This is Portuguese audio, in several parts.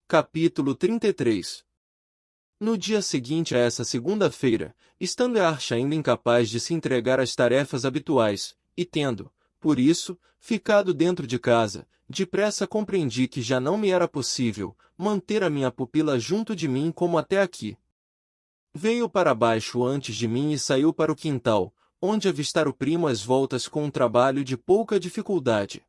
Capítulo 33. No dia seguinte a essa segunda-feira, estando Earth ainda incapaz de se entregar às tarefas habituais, e tendo, por isso, ficado dentro de casa, depressa compreendi que já não me era possível manter a minha pupila junto de mim como até aqui. Veio para baixo antes de mim e saiu para o quintal, onde avistar o primo às voltas com um trabalho de pouca dificuldade.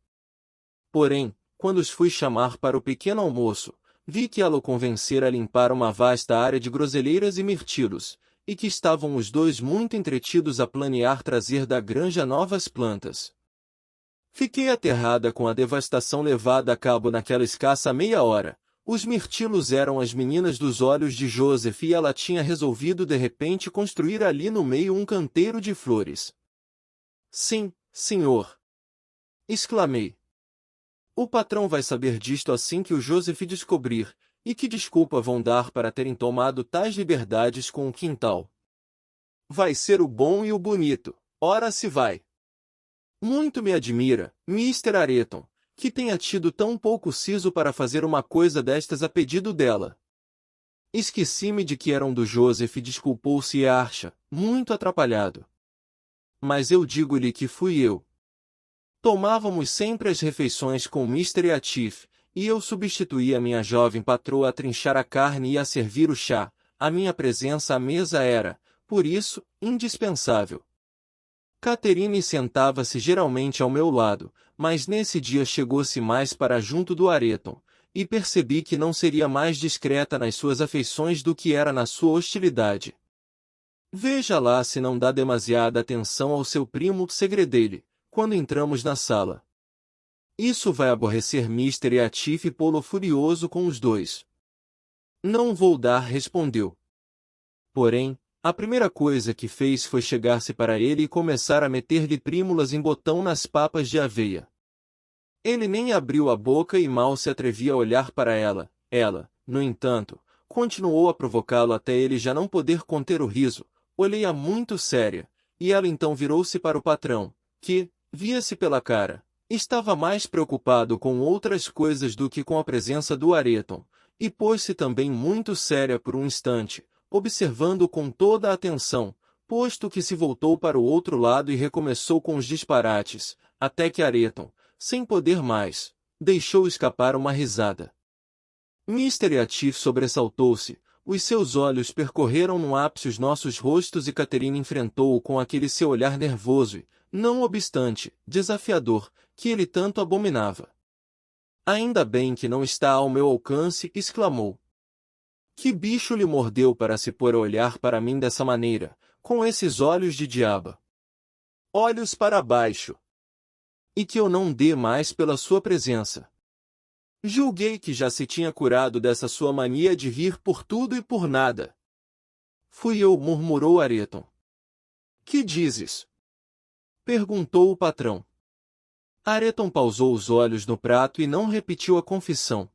Porém, quando os fui chamar para o pequeno almoço, vi que ela o convencera a limpar uma vasta área de groselheiras e mirtilos, e que estavam os dois muito entretidos a planear trazer da granja novas plantas. Fiquei aterrada com a devastação levada a cabo naquela escassa meia hora. Os mirtilos eram as meninas dos olhos de Joseph e ela tinha resolvido de repente construir ali no meio um canteiro de flores. Sim, senhor! Exclamei. O patrão vai saber disto assim que o Joseph descobrir, e que desculpa vão dar para terem tomado tais liberdades com o quintal. Vai ser o bom e o bonito, ora se vai. Muito me admira, Mr. Areton, que tenha tido tão pouco siso para fazer uma coisa destas a pedido dela. Esqueci-me de que eram do Joseph e desculpou-se Earth, muito atrapalhado. Mas eu digo-lhe que fui eu. Tomávamos sempre as refeições com Mr. Atif, e eu substituía minha jovem patroa a trinchar a carne e a servir o chá. A minha presença à mesa era, por isso, indispensável. Catherine sentava-se geralmente ao meu lado, mas nesse dia chegou-se mais para junto do Areton, e percebi que não seria mais discreta nas suas afeições do que era na sua hostilidade. Veja lá se não dá demasiada atenção ao seu primo, segredei-lhe, quando entramos na sala. Isso vai aborrecer Mr. Atif e pô-lo furioso com os dois. Não vou dar, respondeu. Porém, a primeira coisa que fez foi chegar-se para ele e começar a meter-lhe prímulas em botão nas papas de aveia. Ele nem abriu a boca e mal se atrevia a olhar para ela. Ela, no entanto, continuou a provocá-lo até ele já não poder conter o riso. Olhei-a muito séria, e ela então virou-se para o patrão, que, via-se pela cara, estava mais preocupado com outras coisas do que com a presença do Areton, e pôs-se também muito séria por um instante, observando com toda a atenção, posto que se voltou para o outro lado e recomeçou com os disparates, até que Areton, sem poder mais, deixou escapar uma risada. Mr. Atif sobressaltou-se, os seus olhos percorreram no ápice os nossos rostos e Catherine enfrentou-o com aquele seu olhar nervoso e, não obstante, desafiador, que ele tanto abominava. Ainda bem que não está ao meu alcance, exclamou. Que bicho lhe mordeu para se pôr a olhar para mim dessa maneira, com esses olhos de diaba? Olhos para baixo. E que eu não dê mais pela sua presença. Julguei que já se tinha curado dessa sua mania de rir por tudo e por nada. Fui eu, murmurou Areton. Que dizes? Perguntou o patrão. Areton pausou os olhos no prato e não repetiu a confissão.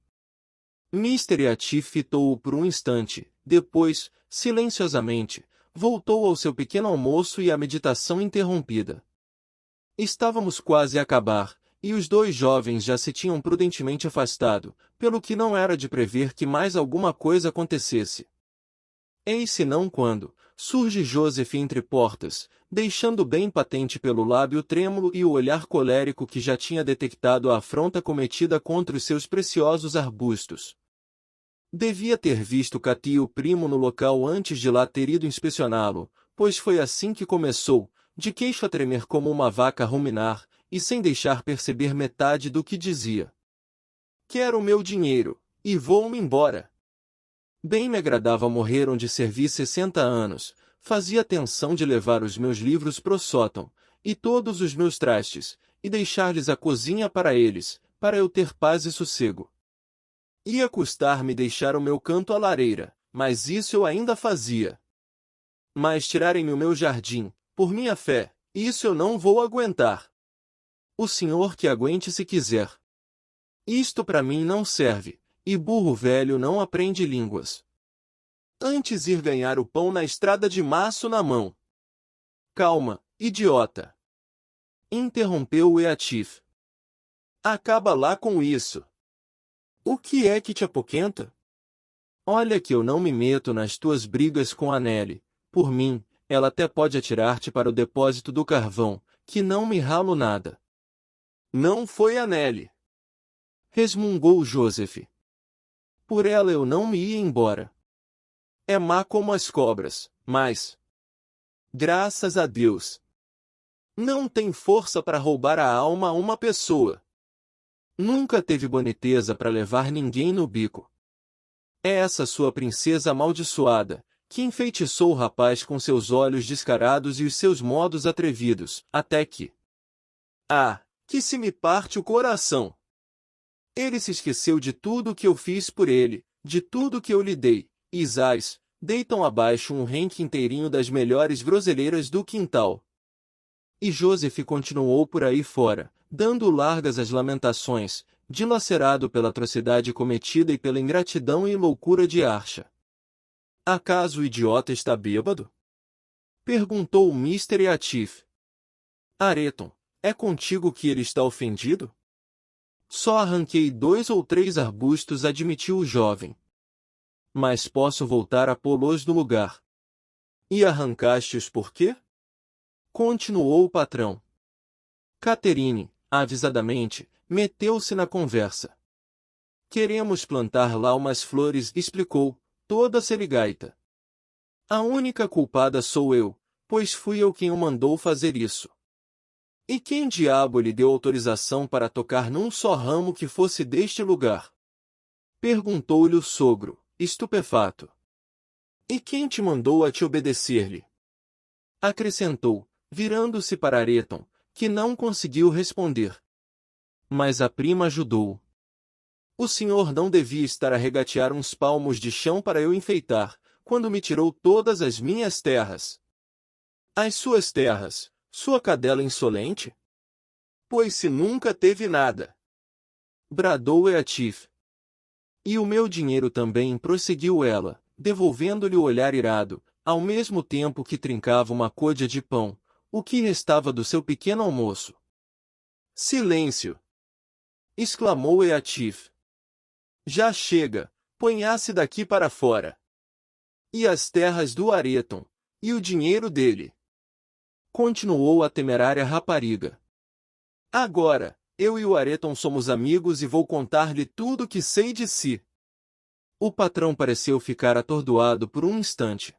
Mr. Atif fitou-o por um instante, depois, silenciosamente, voltou ao seu pequeno almoço e à meditação interrompida. Estávamos quase a acabar, e os dois jovens já se tinham prudentemente afastado, pelo que não era de prever que mais alguma coisa acontecesse. Eis senão quando surge Joseph entre portas, deixando bem patente pelo lábio trêmulo e o olhar colérico que já tinha detectado a afronta cometida contra os seus preciosos arbustos. Devia ter visto Cathy o primo no local antes de lá ter ido inspecioná-lo, pois foi assim que começou, de queixo a tremer como uma vaca a ruminar, e sem deixar perceber metade do que dizia. Quero o meu dinheiro, e vou-me embora. Bem me agradava morrer onde servi 60 anos, fazia tensão de levar os meus livros pro sótão, e todos os meus trastes, e deixar-lhes a cozinha para eles, para eu ter paz e sossego. Ia custar-me deixar o meu canto à lareira, mas isso eu ainda fazia. Mas tirarem-me o meu jardim, por minha fé, isso eu não vou aguentar. O senhor que aguente se quiser. Isto para mim não serve, e burro velho não aprende línguas. Antes ir ganhar o pão na estrada de maço na mão. Calma, idiota. Interrompeu o Eatif. Acaba lá com isso. O que é que te apoquenta? Olha que eu não me meto nas tuas brigas com a Nelly. Por mim, ela até pode atirar-te para o depósito do carvão, que não me ralo nada. Não foi a Nelly, resmungou Joseph. Por ela eu não me ia embora. É má como as cobras, mas, graças a Deus, não tem força para roubar a alma a uma pessoa. Nunca teve boniteza para levar ninguém no bico. É essa sua princesa amaldiçoada, que enfeitiçou o rapaz com seus olhos descarados e os seus modos atrevidos, até que... Ah, que se me parte o coração! Ele se esqueceu de tudo que eu fiz por ele, de tudo que eu lhe dei, e zás, deitam abaixo um renque inteirinho das melhores groselheiras do quintal. E Joseph continuou por aí fora, dando largas às lamentações, dilacerado pela atrocidade cometida e pela ingratidão e loucura de Archer. Acaso o idiota está bêbado? Perguntou o Mr. Atif. Areton, é contigo que ele está ofendido? Só arranquei 2 ou 3 arbustos, admitiu o jovem. Mas posso voltar a pô-los no lugar. E arrancaste-os por quê? Continuou o patrão. Catherine, avisadamente, meteu-se na conversa. Queremos plantar lá umas flores, explicou, toda serigaita. A única culpada sou eu, pois fui eu quem o mandou fazer isso. E quem diabo lhe deu autorização para tocar num só ramo que fosse deste lugar? Perguntou-lhe o sogro, estupefato. E quem te mandou a te obedecer-lhe? Acrescentou, virando-se para Areton, que não conseguiu responder. Mas a prima ajudou. O senhor não devia estar a regatear uns palmos de chão para eu enfeitar, quando me tirou todas as minhas terras. As suas terras, sua cadela insolente? Pois se nunca teve nada. Bradou Eatif. E o meu dinheiro também, prosseguiu ela, devolvendo-lhe o olhar irado, ao mesmo tempo que trincava uma côdea de pão, o que restava do seu pequeno almoço. Silêncio! Exclamou Eatif. Já chega, ponha-se daqui para fora. E as terras do Areton, e o dinheiro dele? Continuou a temerária rapariga. Agora, eu e o Areton somos amigos e vou contar-lhe tudo o que sei de si. O patrão pareceu ficar atordoado por um instante.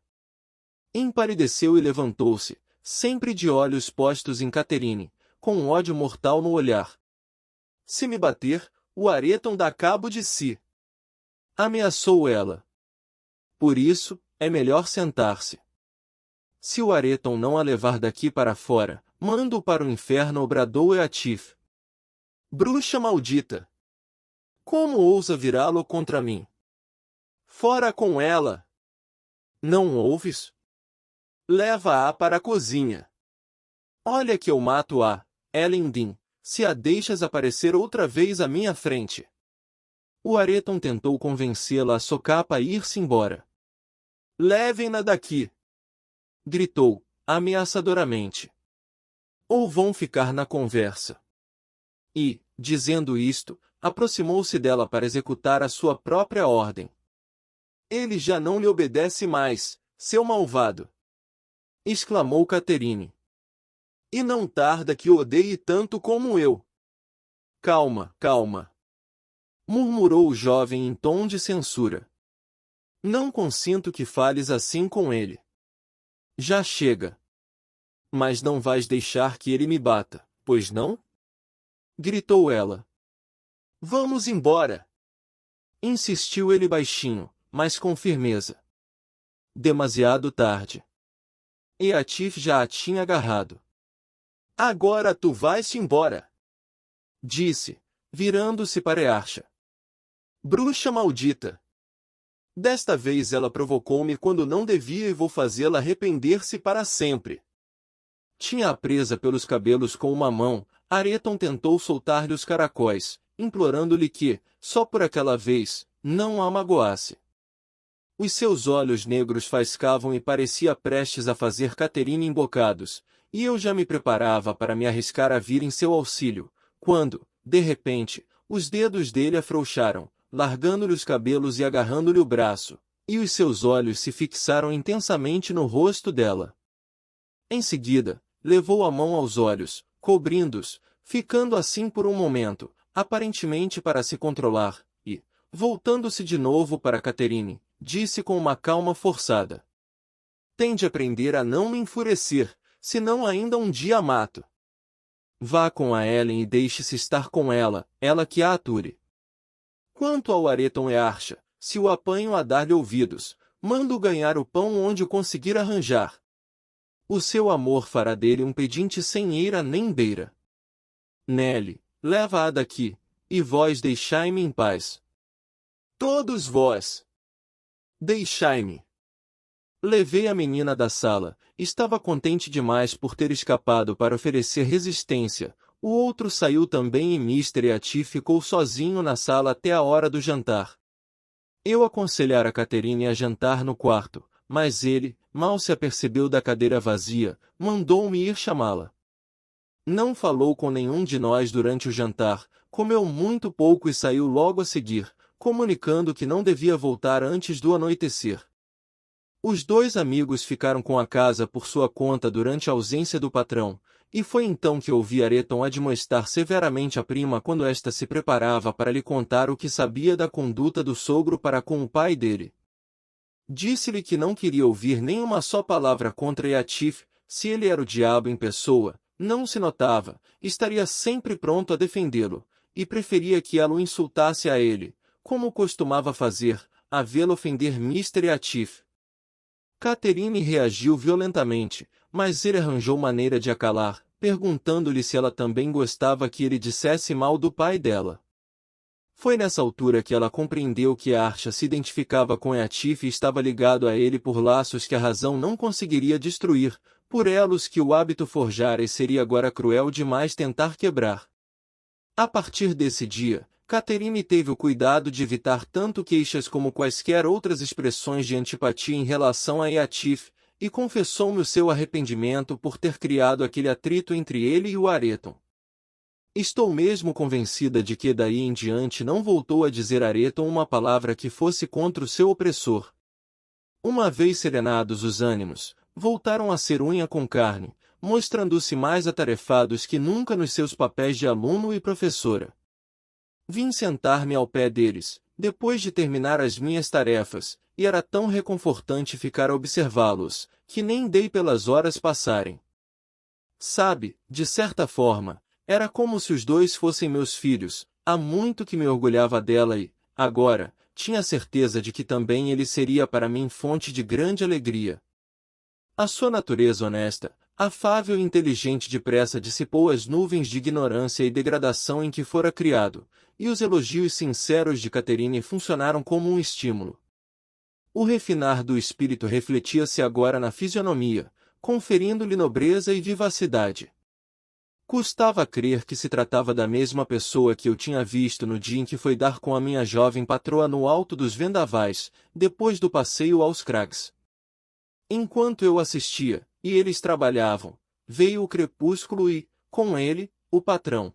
Empalideceu e levantou-se, sempre de olhos postos em Catherine, com um ódio mortal no olhar. Se me bater, o Areton dá cabo de si. Ameaçou ela. Por isso, é melhor sentar-se. Se o Areton não a levar daqui para fora, mando-o para o inferno, bradou Eatif. Bruxa maldita! Como ousa virá-lo contra mim? Fora com ela! Não ouves? Leva-a para a cozinha. Olha que eu mato-a, Elendin, se a deixas aparecer outra vez à minha frente. O Areton tentou convencê-la a socapa a ir-se embora. Levem-na daqui! Gritou, ameaçadoramente. Ou vão ficar na conversa. E, dizendo isto, aproximou-se dela para executar a sua própria ordem. Ele já não lhe obedece mais, seu malvado! Exclamou Catherine. E não tarda que o odeie tanto como eu. Calma, calma! Murmurou o jovem em tom de censura. Não consinto que fales assim com ele. Já chega. Mas não vais deixar que ele me bata, pois não? Gritou ela. Vamos embora! Insistiu ele baixinho, mas com firmeza. Demasiado tarde. Eatif já a tinha agarrado. Agora tu vais-te embora! Disse, virando-se para Earcha. Bruxa maldita! Desta vez ela provocou-me quando não devia e vou fazê-la arrepender-se para sempre. Tinha-a presa pelos cabelos com uma mão, Areton tentou soltar-lhe os caracóis, implorando-lhe que, só por aquela vez, não a magoasse. Os seus olhos negros faiscavam e parecia prestes a fazer Catherine embocados, e eu já me preparava para me arriscar a vir em seu auxílio, quando, de repente, os dedos dele afrouxaram, largando-lhe os cabelos e agarrando-lhe o braço, e os seus olhos se fixaram intensamente no rosto dela. Em seguida, levou a mão aos olhos, cobrindo-os, ficando assim por um momento, aparentemente para se controlar, e, voltando-se de novo para Catherine, disse com uma calma forçada: "Tende a aprender a não me enfurecer, senão ainda um dia a mato. Vá com a Ellen e deixe-se estar com ela, ela que a ature. Quanto ao Areton e Archa, se o apanho a dar-lhe ouvidos, mando ganhar o pão onde o conseguir arranjar. O seu amor fará dele um pedinte sem eira nem beira. Nelly, leva-a daqui, e vós deixai-me em paz. Todos vós! Deixai-me!" Levei a menina da sala, estava contente demais por ter escapado para oferecer resistência. O outro saiu também e Mr. Eaty ficou sozinho na sala até a hora do jantar. Eu aconselhara Catherine a jantar no quarto, mas ele, mal se apercebeu da cadeira vazia, mandou-me ir chamá-la. Não falou com nenhum de nós durante o jantar, comeu muito pouco e saiu logo a seguir, comunicando que não devia voltar antes do anoitecer. Os dois amigos ficaram com a casa por sua conta durante a ausência do patrão, e foi então que ouvi Areton admoestar severamente a prima quando esta se preparava para lhe contar o que sabia da conduta do sogro para com o pai dele. Disse-lhe que não queria ouvir nem uma só palavra contra Eaty, se ele era o diabo em pessoa, não se notava, estaria sempre pronto a defendê-lo, e preferia que ela o insultasse a ele, como costumava fazer, a vê-lo ofender Mr. Eaty. Catherine reagiu violentamente, mas ele arranjou maneira de a calar, perguntando-lhe se ela também gostava que ele dissesse mal do pai dela. Foi nessa altura que ela compreendeu que Archa se identificava com Eaty e estava ligado a ele por laços que a razão não conseguiria destruir, por elos que o hábito forjara e seria agora cruel demais tentar quebrar. A partir desse dia, Catherine teve o cuidado de evitar tanto queixas como quaisquer outras expressões de antipatia em relação a Eaty, e confessou-me o seu arrependimento por ter criado aquele atrito entre ele e o Areton. Estou mesmo convencida de que daí em diante não voltou a dizer a Areton uma palavra que fosse contra o seu opressor. Uma vez serenados os ânimos, voltaram a ser unha com carne, mostrando-se mais atarefados que nunca nos seus papéis de aluno e professora. Vim sentar-me ao pé deles, depois de terminar as minhas tarefas, e era tão reconfortante ficar a observá-los, que nem dei pelas horas passarem. Sabe, de certa forma, era como se os dois fossem meus filhos, há muito que me orgulhava dela e, agora, tinha certeza de que também ele seria para mim fonte de grande alegria. A sua natureza honesta, afável e inteligente depressa dissipou as nuvens de ignorância e degradação em que fora criado, e os elogios sinceros de Catherine funcionaram como um estímulo. O refinar do espírito refletia-se agora na fisionomia, conferindo-lhe nobreza e vivacidade. Custava crer que se tratava da mesma pessoa que eu tinha visto no dia em que foi dar com a minha jovem patroa no alto dos vendavais, depois do passeio aos Crags. Enquanto eu assistia, e eles trabalhavam, veio o crepúsculo e, com ele, o patrão.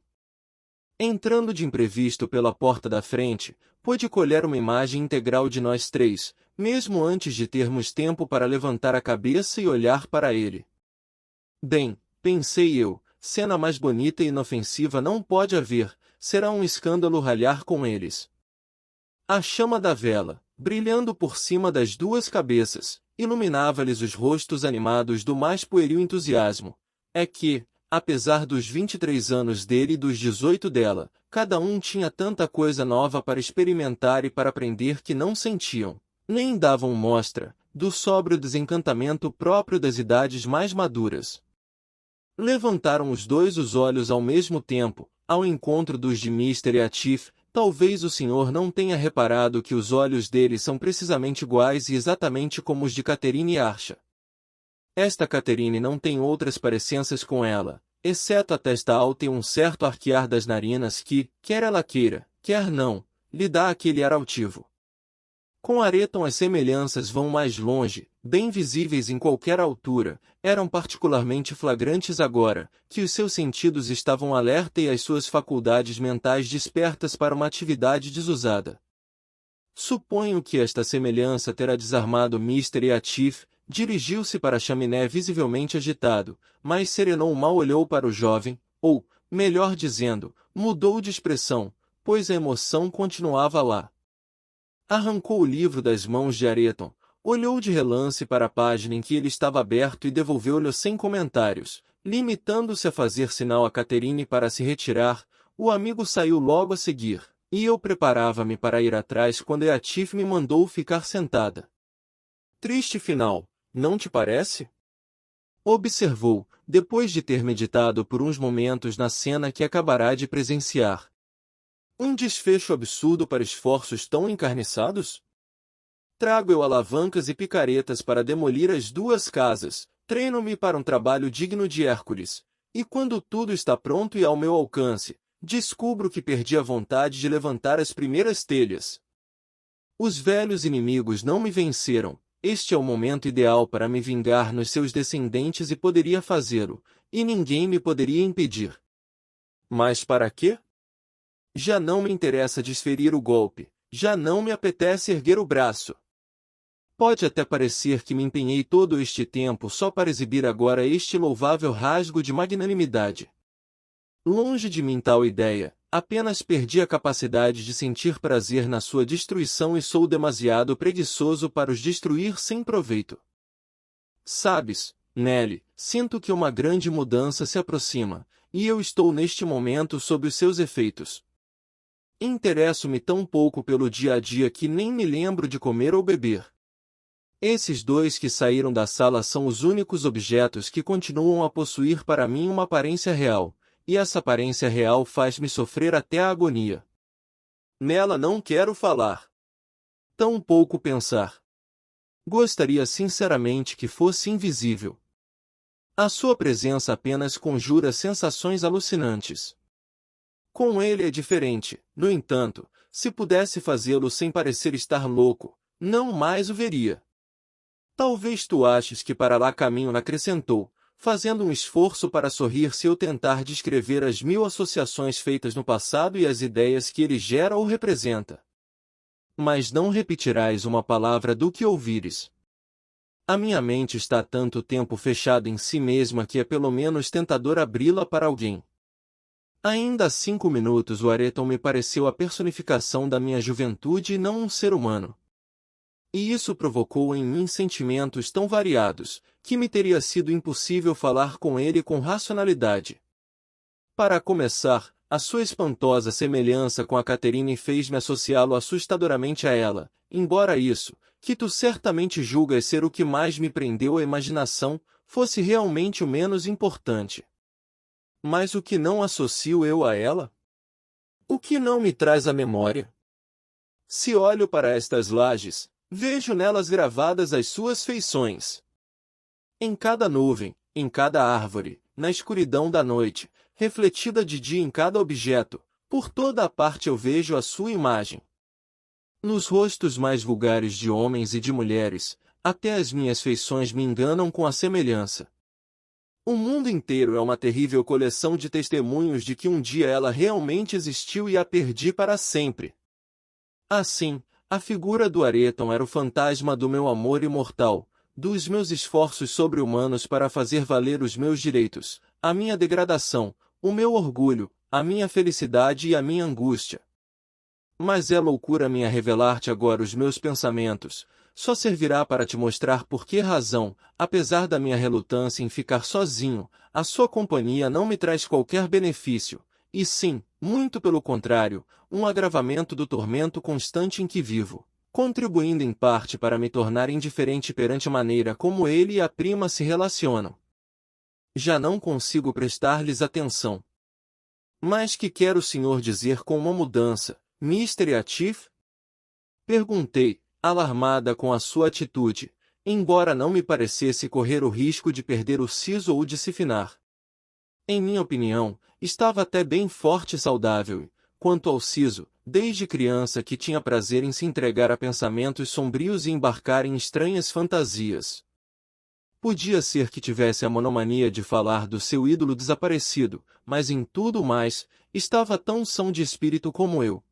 Entrando de imprevisto pela porta da frente, pôde colher uma imagem integral de nós três, mesmo antes de termos tempo para levantar a cabeça e olhar para ele. Bem, pensei eu, cena mais bonita e inofensiva não pode haver, será um escândalo ralhar com eles. A chama da vela, brilhando por cima das duas cabeças, iluminava-lhes os rostos animados do mais pueril entusiasmo. É que, apesar dos 23 anos dele e dos 18 dela, cada um tinha tanta coisa nova para experimentar e para aprender que não sentiam, nem davam mostra, do sóbrio desencantamento próprio das idades mais maduras. Levantaram os dois os olhos ao mesmo tempo, ao encontro dos de Mr. Eaty. Talvez o senhor não tenha reparado que os olhos dele são precisamente iguais e exatamente como os de Catherine Archa. Esta Catherine não tem outras parecenças com ela, exceto a testa alta e um certo arquear das narinas que, quer ela queira, quer não, lhe dá aquele ar altivo. Com Areton as semelhanças vão mais longe, bem visíveis em qualquer altura, eram particularmente flagrantes agora, que os seus sentidos estavam alerta e as suas faculdades mentais despertas para uma atividade desusada. Suponho que esta semelhança terá desarmado Mr. Atif. Dirigiu-se para a chaminé visivelmente agitado, mas serenou mal olhou para o jovem, ou, melhor dizendo, mudou de expressão, pois a emoção continuava lá. Arrancou o livro das mãos de Areton, olhou de relance para a página em que ele estava aberto e devolveu-lhe sem comentários, limitando-se a fazer sinal a Catherine para se retirar. O amigo saiu logo a seguir, e eu preparava-me para ir atrás quando Atif me mandou ficar sentada. Triste final, não te parece? Observou, depois de ter meditado por uns momentos na cena que acabará de presenciar. Um desfecho absurdo para esforços tão encarniçados? Trago eu alavancas e picaretas para demolir as duas casas, treino-me para um trabalho digno de Hércules, e quando tudo está pronto e ao meu alcance, descubro que perdi a vontade de levantar as primeiras telhas. Os velhos inimigos não me venceram. Este é o momento ideal para me vingar nos seus descendentes e poderia fazê-lo, e ninguém me poderia impedir. Mas para quê? Já não me interessa desferir o golpe, já não me apetece erguer o braço. Pode até parecer que me empenhei todo este tempo só para exibir agora este louvável rasgo de magnanimidade. Longe de mim tal ideia, apenas perdi a capacidade de sentir prazer na sua destruição e sou demasiado preguiçoso para os destruir sem proveito. Sabes, Nelly, sinto que uma grande mudança se aproxima, e eu estou neste momento sob os seus efeitos. Interesso-me tão pouco pelo dia a dia que nem me lembro de comer ou beber. Esses dois que saíram da sala são os únicos objetos que continuam a possuir para mim uma aparência real, e essa aparência real faz-me sofrer até a agonia. Nela não quero falar. Tão pouco pensar. Gostaria sinceramente que fosse invisível. A sua presença apenas conjura sensações alucinantes. Com ele é diferente, no entanto, se pudesse fazê-lo sem parecer estar louco, não mais o veria. Talvez tu aches que para lá caminho, acrescentou, fazendo um esforço para sorrir se eu tentar descrever as 1000 associações feitas no passado e as ideias que ele gera ou representa. Mas não repetirás uma palavra do que ouvires. A minha mente está há tanto tempo fechada em si mesma que é pelo menos tentador abri-la para alguém. Ainda há 5 minutos o Areton me pareceu a personificação da minha juventude e não um ser humano. E isso provocou em mim sentimentos tão variados, que me teria sido impossível falar com ele com racionalidade. Para começar, a sua espantosa semelhança com a Catherine fez-me associá-lo assustadoramente a ela, embora isso, que tu certamente julgas ser o que mais me prendeu à imaginação, fosse realmente o menos importante. Mas o que não associo eu a ela? O que não me traz à memória? Se olho para estas lajes, vejo nelas gravadas as suas feições. Em cada nuvem, em cada árvore, na escuridão da noite, refletida de dia em cada objeto, por toda a parte eu vejo a sua imagem. Nos rostos mais vulgares de homens e de mulheres, até as minhas feições me enganam com a semelhança. O mundo inteiro é uma terrível coleção de testemunhos de que um dia ela realmente existiu e a perdi para sempre. Assim, a figura do Areton era o fantasma do meu amor imortal, dos meus esforços sobre-humanos para fazer valer os meus direitos, a minha degradação, o meu orgulho, a minha felicidade e a minha angústia. Mas é loucura minha revelar-te agora os meus pensamentos, só servirá para te mostrar por que razão, apesar da minha relutância em ficar sozinho, a sua companhia não me traz qualquer benefício, e sim, muito pelo contrário, um agravamento do tormento constante em que vivo, contribuindo em parte para me tornar indiferente perante a maneira como ele e a prima se relacionam. Já não consigo prestar-lhes atenção. Mas que quer o senhor dizer com uma mudança, Mr. Atif? Perguntei, alarmada com a sua atitude, embora não me parecesse correr o risco de perder o siso ou de se finar. Em minha opinião, estava até bem forte e saudável, e, quanto ao siso, desde criança que tinha prazer em se entregar a pensamentos sombrios e embarcar em estranhas fantasias. Podia ser que tivesse a monomania de falar do seu ídolo desaparecido, mas em tudo mais, estava tão são de espírito como eu.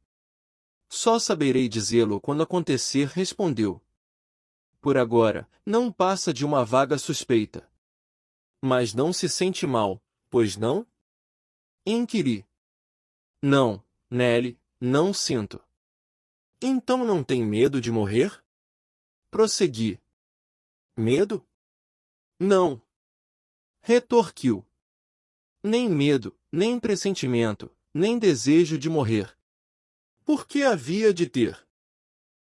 Só saberei dizê-lo quando acontecer, respondeu. Por agora, não passa de uma vaga suspeita. Mas não se sente mal, pois não? Inquiri. Não, Nelly, não sinto. Então não tem medo de morrer? Prossegui. Medo? Não. Retorquiu. Nem medo, nem pressentimento, nem desejo de morrer. Por que havia de ter?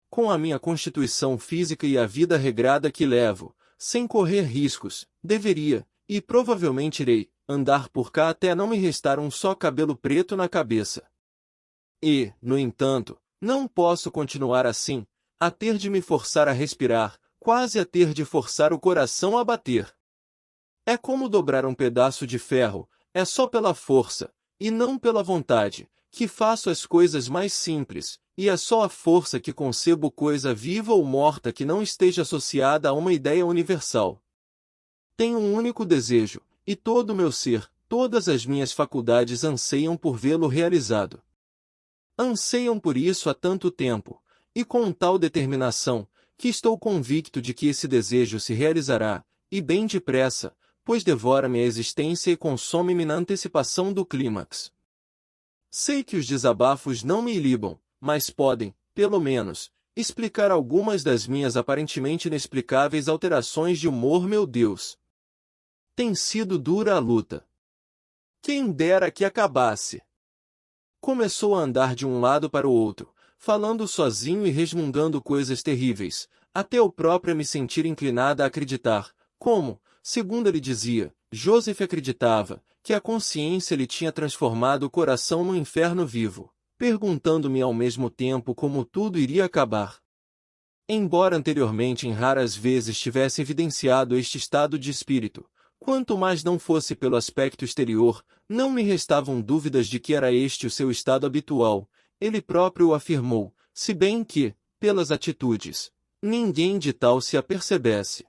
Com a minha constituição física e a vida regrada que levo, sem correr riscos, deveria, e provavelmente irei, andar por cá até não me restar um só cabelo preto na cabeça. E, no entanto, não posso continuar assim, a ter de me forçar a respirar, quase a ter de forçar o coração a bater. É como dobrar um pedaço de ferro, é só pela força, e não pela vontade, que faço as coisas mais simples, e é só a força que concebo coisa viva ou morta que não esteja associada a uma ideia universal. Tenho um único desejo, e todo o meu ser, todas as minhas faculdades anseiam por vê-lo realizado. Anseiam por isso há tanto tempo, e com tal determinação, que estou convicto de que esse desejo se realizará, e bem depressa, pois devora-me a existência e consome-me na antecipação do clímax. Sei que os desabafos não me ilibam, mas podem, pelo menos, explicar algumas das minhas aparentemente inexplicáveis alterações de humor, meu Deus. Tem sido dura a luta. Quem dera que acabasse. Começou a andar de um lado para o outro, falando sozinho e resmungando coisas terríveis, até eu própria me sentir inclinada a acreditar, como, segundo ele dizia, Joseph acreditava, que a consciência lhe tinha transformado o coração num inferno vivo, perguntando-me ao mesmo tempo como tudo iria acabar. Embora anteriormente em raras vezes tivesse evidenciado este estado de espírito, quanto mais não fosse pelo aspecto exterior, não me restavam dúvidas de que era este o seu estado habitual. Ele próprio o afirmou, se bem que, pelas atitudes, ninguém de tal se apercebesse.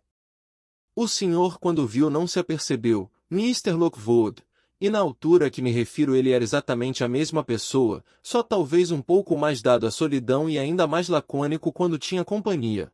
O senhor quando viu não se apercebeu, Mr. Lockwood, e na altura a que me refiro ele era exatamente a mesma pessoa, só talvez um pouco mais dado à solidão e ainda mais lacônico quando tinha companhia.